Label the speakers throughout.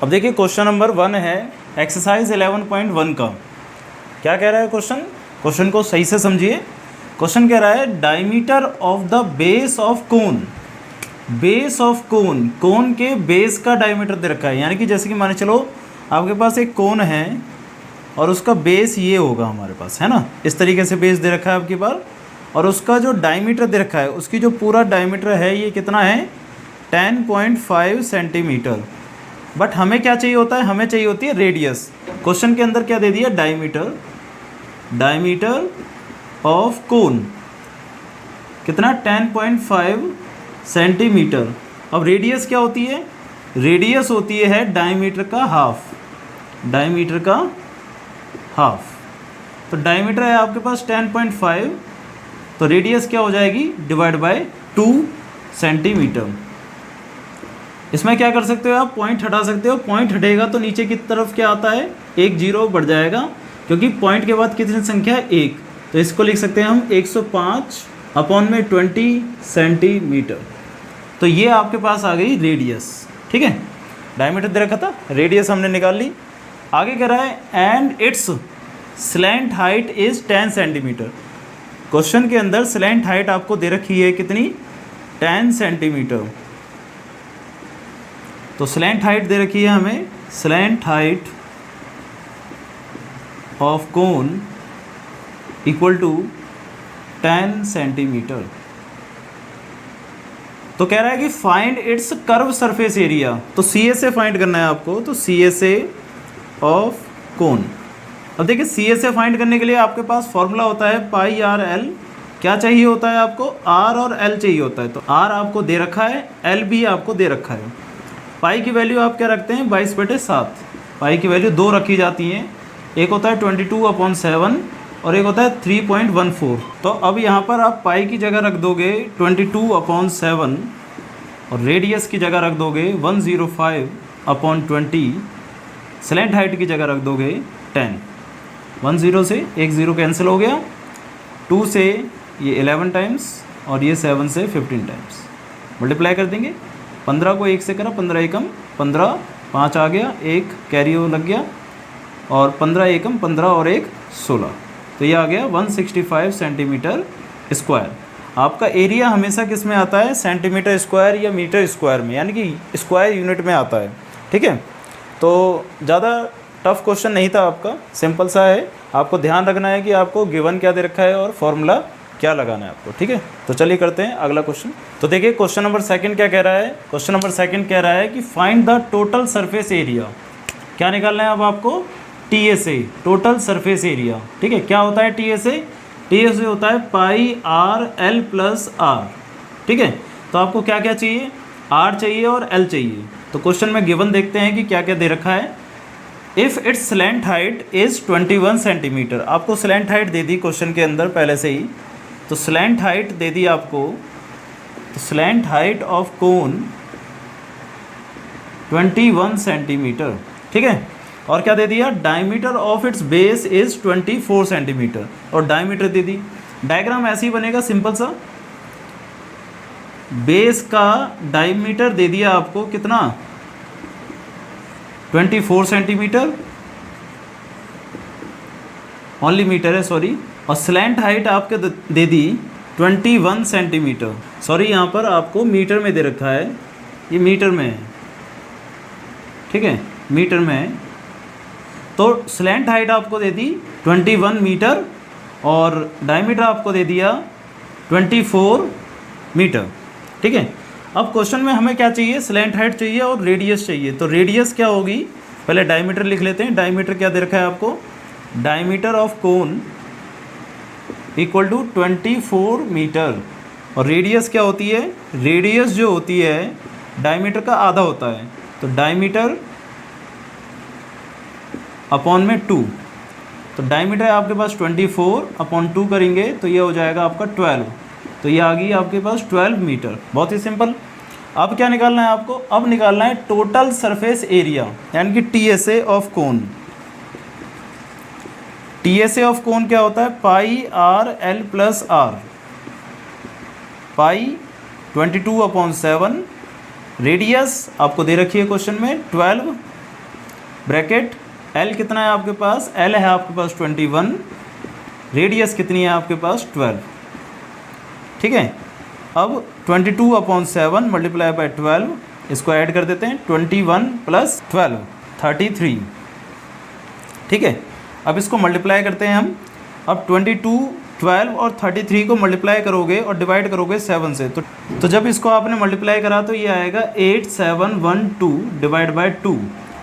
Speaker 1: अब देखिए question number 1 है एक्सरसाइज 11.1 का। क्या कह रहा है क्वेश्चन को सही से समझिए। क्वेश्चन कह रहा है diameter of the base of cone, base of cone, cone के बेस का डायमीटर दे रखा है। यानी कि जैसे कि मान चलो आपके पास एक कोन है और उसका बेस ये होगा हमारे पास, है ना, इस तरीके से बेस दे रखा है आपके पास, और उसका जो डायमीटर दे रखा है, उसकी जो पूरा डायमीटर है ये कितना है 10.5 सेंटीमीटर। बट हमें क्या चाहिए होता है, हमें चाहिए होती है रेडियस। क्वेश्चन के अंदर क्या दे दिया, डायमीटर, डायमीटर ऑफ कोन कितना 10.5 सेंटीमीटर। अब रेडियस क्या होती है, रेडियस होती है डायमीटर का हाफ, डायमीटर का हाफ। तो डायमीटर है आपके पास 10.5, तो रेडियस क्या हो जाएगी डिवाइड बाय 2 सेंटीमीटर। इसमें क्या कर सकते हो आप, पॉइंट हटा सकते हो। पॉइंट हटेगा तो नीचे की तरफ क्या आता है, एक जीरो बढ़ जाएगा, क्योंकि पॉइंट के बाद कितनी संख्या है, एक। तो इसको लिख सकते हैं हम 105 अपॉन में 20 सेंटीमीटर। तो ये आपके पास आ गई रेडियस। ठीक है, डायमीटर दे रखा था, रेडियस हमने निकाल ली। आगे कह रहा है and it's slant height is 10 centimetre. Question के अंदर स्लैंट हाइट आपको दे रखी है कितनी, 10 सेंटीमीटर। तो स्लैंट हाइट दे रखी है हमें, slant height of cone equal to 10 centimetre. तो कह रहा है कि find its curve surface area. तो सी ए से फाइंड करना है आपको, तो सी ए से ऑफ कोन। अब देखिए सी ए से फाइंड करने के लिए आपके पास फॉर्मूला होता है पाई आर एल। क्या चाहिए होता है आपको, आर और एल चाहिए होता है। तो आर आपको दे रखा है, एल भी आपको दे रखा है। पाई की वैल्यू आप क्या रखते हैं 22/7। पाई की वैल्यू 2 रखी जाती हैं, एक होता है 22/7 और एक होता है 3.14। तो अब यहाँ पर आप पाई की जगह रख दोगे 22/7 और रेडियस की जगह रख दोगे 105/20। स्लैंट हाइट की जगह रख दोगे 10। 10 से 10 कैंसिल हो गया, 2 से ये 11 टाइम्स और ये 7 से 15 टाइम्स मल्टीप्लाई कर देंगे। 15 को 1 से करा, 15 एकम 15, 5 आ गया, 1 कैरी हो लग गया, और 15 एकम 15 और 1 16। तो ये आ गया 165 सेंटीमीटर स्क्वायर। आपका एरिया हमेशा किस में आता है, सेंटीमीटर स्क्वायर या मीटर स्क्वायर में, यानी कि स्क्वायर यूनिट में आता है। ठीक है, तो ज़्यादा टफ क्वेश्चन नहीं था आपका, सिंपल सा है। आपको ध्यान रखना है कि आपको गिवन क्या दे रखा है और फॉर्मूला क्या लगाना है आपको। ठीक है, तो चलिए करते हैं अगला क्वेश्चन। तो देखिए क्वेश्चन नंबर 2 क्या कह रहा है, क्वेश्चन नंबर 2 कह रहा है कि find the total surface area. क्या निकालना है अब आपको, टी एस ए, टोटल सरफेस एरिया। ठीक है, क्या होता है टी एस ए, टी एस ए होता है pi r l plus are. ठीक है, तो आपको क्या क्या चाहिए, आर चाहिए और एल चाहिए। तो क्वेश्चन में गिवन देखते हैं कि क्या क्या दे रखा है। If it's slant height is 21 centimetre. आपको स्लैंट हाइट दे दी क्वेश्चन के अंदर पहले से ही, तो स्लैंट हाइट दे दी आपको। तो slant height of cone 21 centimetre. ठीक है, और क्या दे दिया, diameter of its base is 24 centimetre, और डायमीटर दे दी। डायग्राम ऐसे ही बनेगा सिंपल सा, बेस का डायमीटर दे दिया आपको कितना 24 सेंटीमीटर, ओनली मीटर है सॉरी, और स्लैंट हाइट आपके दे दी 21 सेंटीमीटर। सॉरी यहाँ पर आपको मीटर में दे रखा है, ये मीटर में है। ठीक है, मीटर में है। तो स्लैंट हाइट आपको दे दी 21 मीटर और डायमीटर आपको दे दिया 24 मीटर। ठीक है, अब क्वेश्चन में हमें क्या चाहिए, स्लैंट हाइट चाहिए और रेडियस चाहिए। तो रेडियस क्या होगी, पहले डायमीटर लिख लेते हैं। डायमीटर क्या दे रखा है आपको, diameter of cone equal to 24 metre, और रेडियस क्या होती है, रेडियस जो होती है डायमीटर का आधा होता है। तो डायमीटर अपॉन में 2, तो डायमीटर है आपके पास 24/2 करेंगे तो ये हो जाएगा आपका 12। तो ये आ गई आपके पास 12 मीटर। बहुत ही सिंपल। अब क्या निकालना है आपको, अब निकालना है टोटल सरफेस एरिया, यानी कि T S A of cone. T S A of cone क्या होता है, pi r l plus r. Pi 22/7, radius आपको दे रखी है क्वेश्चन में 12, ब्रैकेट एल कितना है आपके पास, एल है आपके पास 21, रेडियस कितनी है आपके पास 12, ठीक है। अब 22/7 मल्टीप्लाई बाय 12, इसको ऐड कर देते हैं, 21 + 12 33, ठीक है। अब इसको मल्टीप्लाई करते हैं हम। अब 22, 12 और 33 को मल्टीप्लाई करोगे और डिवाइड करोगे 7 से, तो जब इसको आपने मल्टीप्लाई करा तो ये आएगा 8712 डिवाइड बाय 2,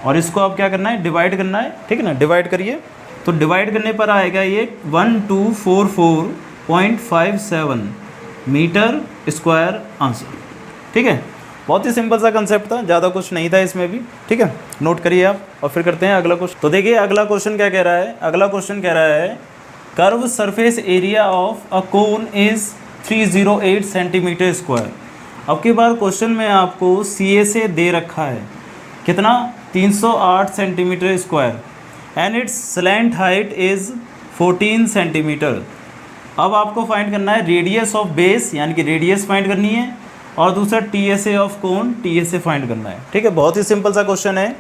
Speaker 1: और इसको आप क्या करना है, डिवाइड करना है, ठीक है ना। डिवाइड करिए, तो डिवाइड करने पर आएगा ये 1244.57 मीटर स्क्वायर आंसर, ठीक है। बहुत ही सिंपल सा कंसेप्ट था, ज़्यादा कुछ नहीं था इसमें भी, ठीक है। नोट करिए आप और फिर करते हैं अगला क्वेश्चन। तो देखिए अगला क्वेश्चन क्या कह रहा है, अगला क्वेश्चन कह रहा है curve surface area of a cone is 308 centimetre square. अब की बार क्वेश्चन में आपको CSA दे रखा है कितना, 308 centimetre square, and it's slant height is 14 centimetre. अब आपको फाइंड करना है रेडियस ऑफ बेस, यानी कि रेडियस फाइंड करनी है, और दूसरा TSA of cone, TSA find करना है, ठीक है। बहुत ही सिंपल सा क्वेश्चन है।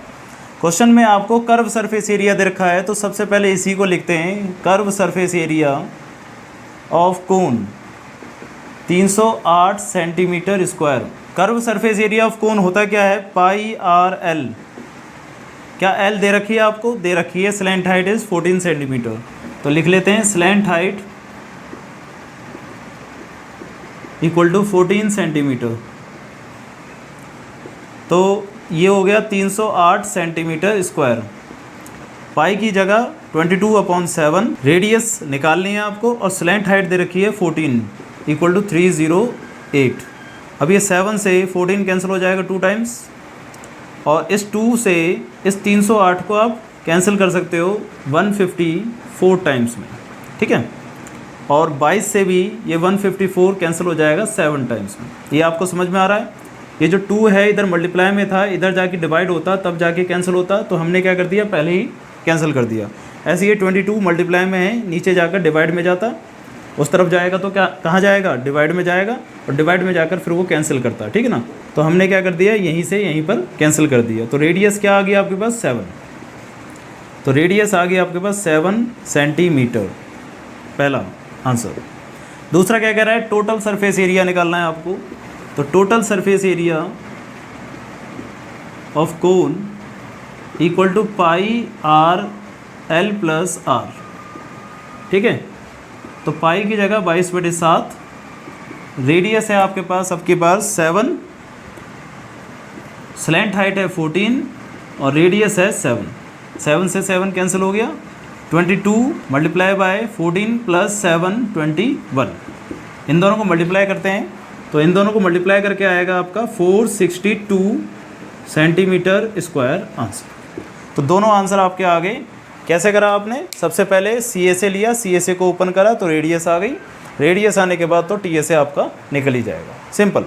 Speaker 1: क्वेश्चन में आपको कर्व सरफेस एरिया दे रखा है, तो सबसे पहले इसी को लिखते हैं, curve surface area of cone 308 centimetre square. Curve surface area of कोन होता क्या है, πRL। क्या L दे रखी है आपको, दे रखी है, स्लैंट हाइट इज़ 14 सेंटीमीटर, तो लिख लेते हैं slant height equal to 14 centimetre. तो ये हो गया 308 सेंटीमीटर स्क्वायर। पाई की जगह 22/7, रेडियस निकालनी है आपको, और स्लैंट हाइट दे रखी है 14 इक्वल टू 308। अब ये 7 से 14 कैंसिल हो जाएगा 2 टाइम्स, और इस 2 से इस 308 को आप कैंसिल कर सकते हो 154 टाइम्स में, ठीक है। और 22 से भी ये 154 कैंसिल हो जाएगा 7 टाइम्स में। ये आपको समझ में आ रहा है। ये जो 2 है इधर मल्टीप्लाई में था, इधर जाके डिवाइड होता तब जाके कैंसिल होता, तो हमने क्या कर दिया, पहले ही कैंसिल कर दिया। ऐसे ये 22 मल्टीप्लाई में है, नीचे जाकर डिवाइड में जाता, उस तरफ जाएगा तो क्या कहाँ जाएगा, डिवाइड में जाएगा, और डिवाइड में जाकर फिर वो कैंसिल करता, ठीक है ना। तो हमने क्या कर दिया, यहीं से यहीं पर कैंसिल कर दिया। तो रेडियस क्या आ गया आपके पास, 7। तो रेडियस आ गया आपके पास 7 सेंटीमीटर, पहला आंसर। दूसरा क्या कह रहा है, टोटल सरफेस एरिया निकालना है आपको। तो total surface area of cone equal to πRL + R, ठीक है। तो पाई की जगह 22/7, रेडियस है आपके पास सबके पास 7, स्लैंट हाइट है 14 और रेडियस है 7। 7 से 7 कैंसिल हो गया, 22 मल्टीप्लाई बाय 14 + 7 21। इन दोनों को मल्टीप्लाई करते हैं, तो इन दोनों को मल्टीप्लाई करके आएगा आपका 462 सेंटीमीटर स्क्वायर आंसर। तो दोनों आंसर आपके आ गए। कैसे करा आपने, सबसे पहले CSA लिया, CSA को ओपन करा तो रेडियस आ गई, रेडियस आने के बाद तो TSA आपका निकल ही जाएगा, सिंपल।